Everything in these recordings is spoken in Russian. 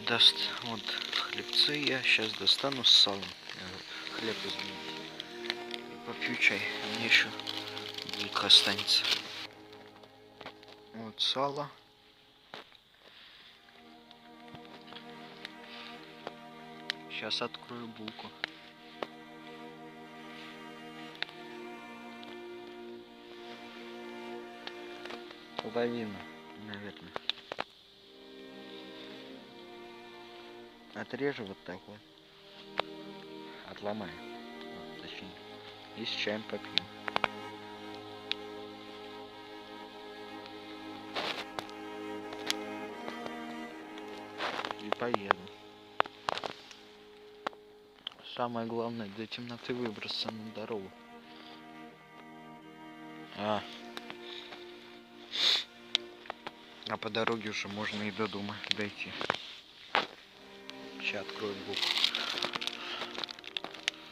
Вот хлебцы я сейчас достану с салом. Хлеб изменить. И попью чай. Мне еще булка останется. Вот сало. Сейчас открою булку. Половину, наверное. Отрежу вот так вот. Отломаю. Вот, точнее. И с чаем попью. И поеду. Самое главное до темноты выбраться на дорогу. А по дороге уже можно и до дома дойти. Сейчас открою булку.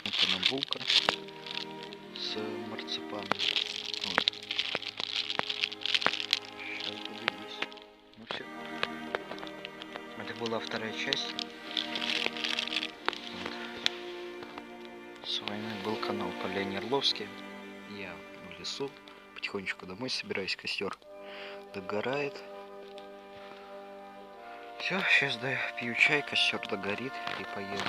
Вот она булка с марципаном. Вот. Сейчас буду есть. Ну все. Это была вторая часть. Вот. С вами был канал Поляне Орловский. Я в лесу. Потихонечку домой собираюсь. Костер догорает. Все, сейчас пью чай, костер догорит и поеду.